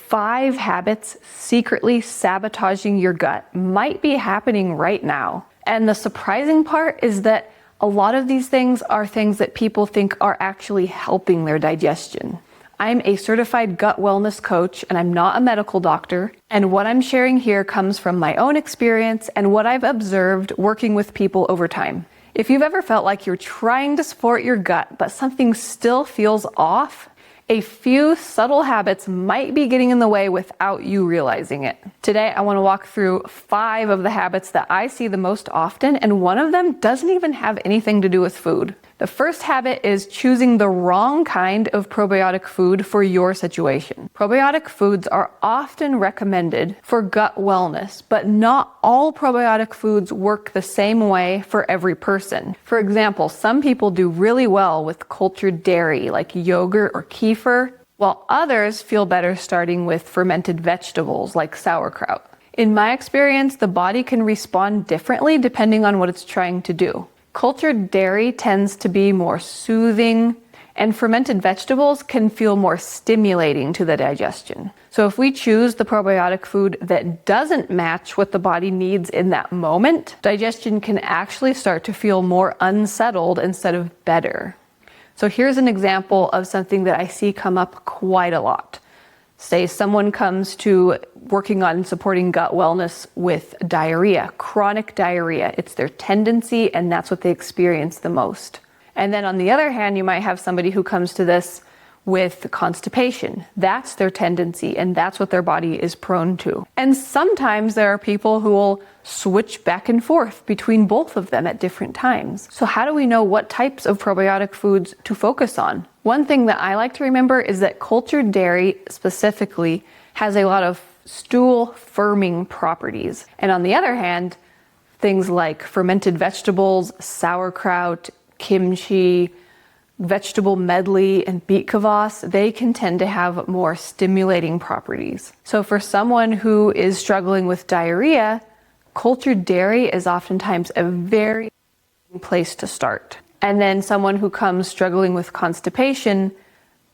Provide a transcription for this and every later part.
5 habits secretly sabotaging your gut might be happening right now. And the surprising part is that a lot of these things are things that people think are actually helping their digestion. I'm a certified gut wellness coach, and I'm not a medical doctor. And what I'm sharing here comes from my own experience and what I've observed working with people over time. If you've ever felt like you're trying to support your gut, but something still feels off, a few subtle habits might be getting in the way without you realizing it. Today, I want to walk through 5 of the habits that I see the most often, and one of them doesn't even have anything to do with food. The first habit is choosing the wrong kind of probiotic food for your situation. Probiotic foods are often recommended for gut wellness, but not all probiotic foods work the same way for every person. For example, some people do really well with cultured dairy like yogurt or kefir, while others feel better starting with fermented vegetables like sauerkraut. In my experience, the body can respond differently depending on what it's trying to do. Cultured dairy tends to be more soothing, and fermented vegetables can feel more stimulating to the digestion. So if we choose the probiotic food that doesn't match what the body needs in that moment, digestion can actually start to feel more unsettled instead of better. So here's an example of something that I see come up quite a lot. Say someone comes to working on supporting gut wellness with diarrhea, chronic diarrhea. It's their tendency, and that's what they experience the most. And then on the other hand, you might have somebody who comes to this with constipation. That's their tendency, and that's what their body is prone to. And sometimes there are people who will switch back and forth between both of them at different times. So how do we know what types of probiotic foods to focus on? One thing that I like to remember is that cultured dairy specifically has a lot of stool firming properties. And on the other hand, things like fermented vegetables, sauerkraut, kimchi, vegetable medley, and beet kvass, they can tend to have more stimulating properties. So for someone who is struggling with diarrhea, cultured dairy is oftentimes a very good place to start. And then someone who comes struggling with constipation,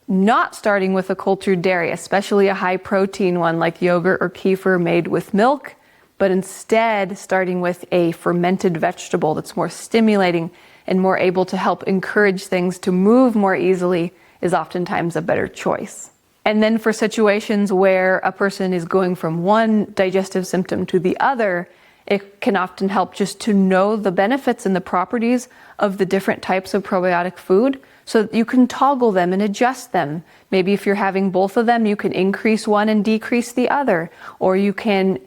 not starting with a cultured dairy, especially a high protein one like yogurt or kefir made with milk, but instead starting with a fermented vegetable that's more stimulating and more able to help encourage things to move more easily, is oftentimes a better choice. And then for situations where a person is going from one digestive symptom to the other, it can often help just to know the benefits and the properties of the different types of probiotic food so that you can toggle them and adjust them. Maybe if you're having both of them, you can increase one and decrease the other, or you can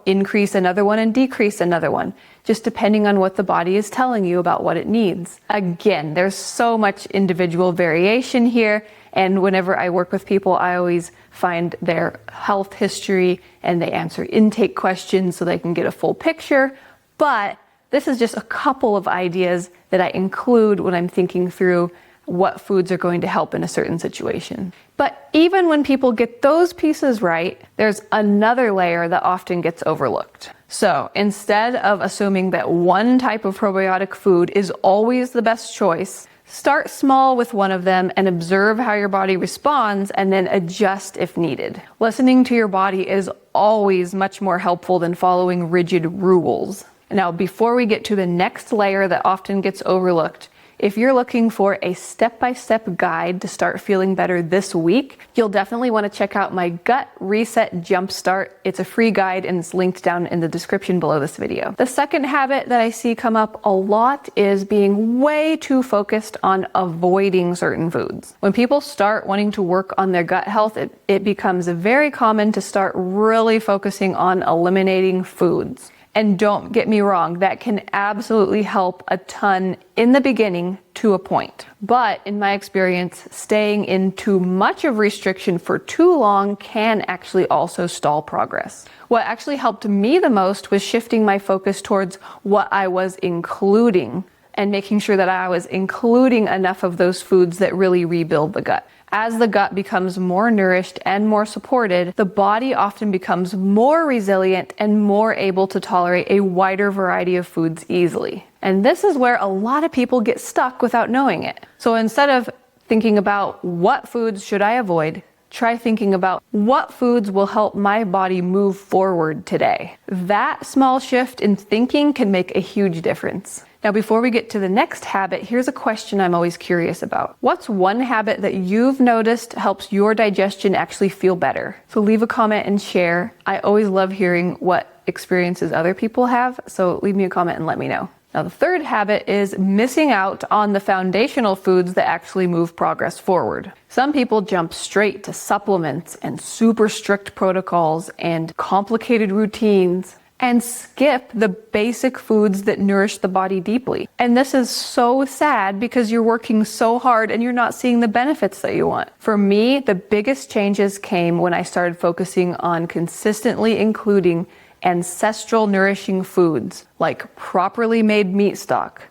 increase another one and decrease another one, just depending on what the body is telling you about what it needs. Again, there's so much individual variation here, and whenever I work with people, I always find their health history and they answer intake questions so they can get a full picture. But this is just a couple of ideas that I include when I'm thinking through what foods are going to help in a certain situation. But even when people get those pieces right, there's another layer that often gets overlooked. So instead of assuming that one type of probiotic food is always the best choice, start small with one of them and observe how your body responds and then adjust if needed. Listening to your body is always much more helpful than following rigid rules. Now, before we get to the next layer that often gets overlooked, if you're looking for a step-by-step guide to start feeling better this week, you'll definitely want to check out my Gut Reset Jumpstart. It's a free guide and it's linked down in the description below this video. The second habit that I see come up a lot is being way too focused on avoiding certain foods. When people start wanting to work on their gut health, it becomes very common to start really focusing on eliminating foods. And don't get me wrong, that can absolutely help a ton in the beginning to a point. But in my experience, staying in too much of restriction for too long can actually also stall progress. What actually helped me the most was shifting my focus towards what I was including and making sure that I was including enough of those foods that really rebuild the gut. As the gut becomes more nourished and more supported, the body often becomes more resilient and more able to tolerate a wider variety of foods easily. And this is where a lot of people get stuck without knowing it. So instead of thinking about what foods should I avoid, try thinking about what foods will help my body move forward today. That small shift in thinking can make a huge difference. Now, before we get to the next habit, here's a question I'm always curious about. What's one habit that you've noticed helps your digestion actually feel better? So leave a comment and share. I always love hearing what experiences other people have, so leave me a comment and let me know. Now, the third habit is missing out on the foundational foods that actually move progress forward. Some people jump straight to supplements and super strict protocols and complicated routines and skip the basic foods that nourish the body deeply. And this is so sad because you're working so hard and you're not seeing the benefits that you want. For me, the biggest changes came when I started focusing on consistently including ancestral nourishing foods like properly made meat stock,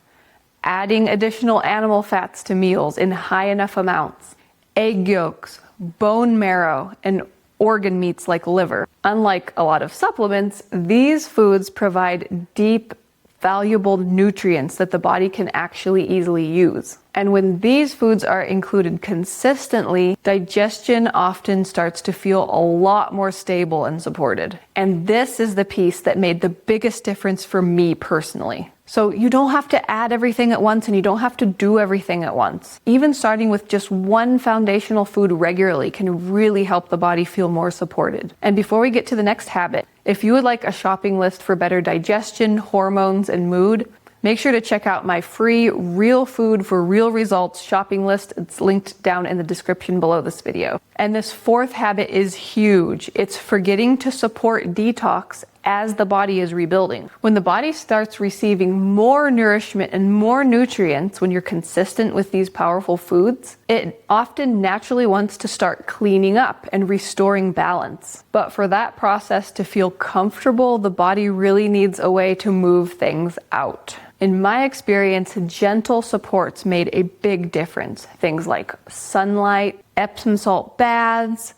adding additional animal fats to meals in high enough amounts, egg yolks, bone marrow, and organ meats like liver. Unlike a lot of supplements, these foods provide deep, valuable nutrients that the body can actually easily use. And when these foods are included consistently, digestion often starts to feel a lot more stable and supported. And this is the piece that made the biggest difference for me personally. So you don't have to add everything at once and you don't have to do everything at once. Even starting with just one foundational food regularly can really help the body feel more supported. And before we get to the next habit, if you would like a shopping list for better digestion, hormones, and mood, make sure to check out my free Real Food for Real Results shopping list. It's linked down in the description below this video. And this fourth habit is huge. It's forgetting to support detox as the body is rebuilding. When the body starts receiving more nourishment and more nutrients, when you're consistent with these powerful foods, it often naturally wants to start cleaning up and restoring balance. But for that process to feel comfortable, the body really needs a way to move things out. In my experience, gentle supports made a big difference. Things like sunlight, Epsom salt baths,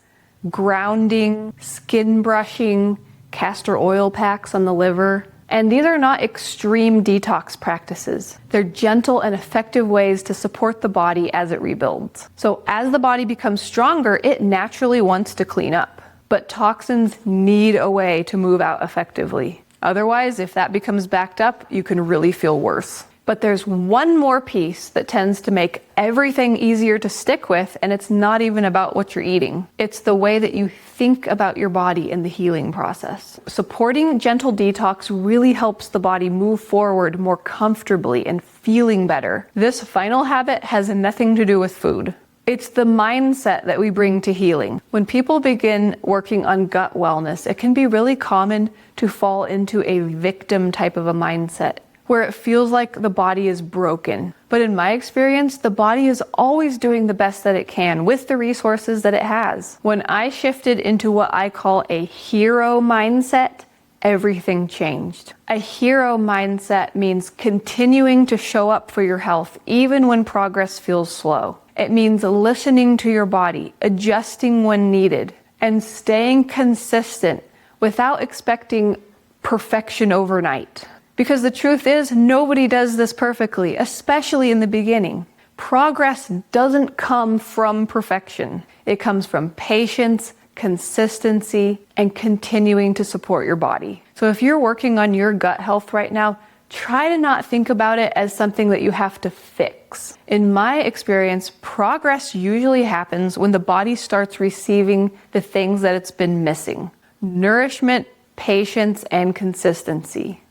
grounding, skin brushing, castor oil packs on the liver. And these are not extreme detox practices. They're gentle and effective ways to support the body as it rebuilds. So as the body becomes stronger, it naturally wants to clean up. But toxins need a way to move out effectively. Otherwise, if that becomes backed up, you can really feel worse. But there's one more piece that tends to make everything easier to stick with, and it's not even about what you're eating. It's the way that you think about your body in the healing process. Supporting gentle detox really helps the body move forward more comfortably and feeling better. This final habit has nothing to do with food. It's the mindset that we bring to healing. When people begin working on gut wellness, it can be really common to fall into a victim type of a mindset, where it feels like the body is broken. But in my experience, the body is always doing the best that it can with the resources that it has. When I shifted into what I call a hero mindset, everything changed. A hero mindset means continuing to show up for your health even when progress feels slow. It means listening to your body, adjusting when needed, and staying consistent without expecting perfection overnight. Because the truth is, nobody does this perfectly, especially in the beginning. Progress doesn't come from perfection. It comes from patience, consistency, and continuing to support your body. So if you're working on your gut health right now, try to not think about it as something that you have to fix. In my experience, progress usually happens when the body starts receiving the things that it's been missing: nourishment, patience, and consistency.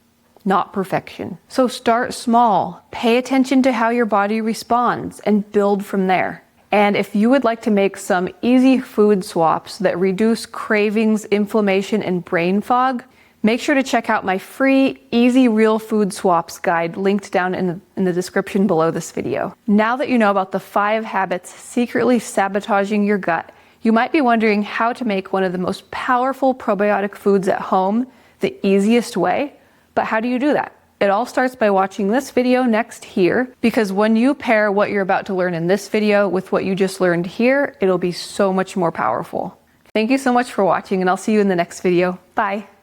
Not perfection. So start small, pay attention to how your body responds, and build from there. And if you would like to make some easy food swaps that reduce cravings, inflammation, and brain fog, make sure to check out my free Easy Real Food Swaps guide linked down in the description below this video. Now that you know about the 5 habits secretly sabotaging your gut, you might be wondering how to make one of the most powerful probiotic foods at home the easiest way. But how do you do that? It all starts by watching this video next here, because when you pair what you're about to learn in this video with what you just learned here, it'll be so much more powerful. Thank you so much for watching, and I'll see you in the next video. Bye.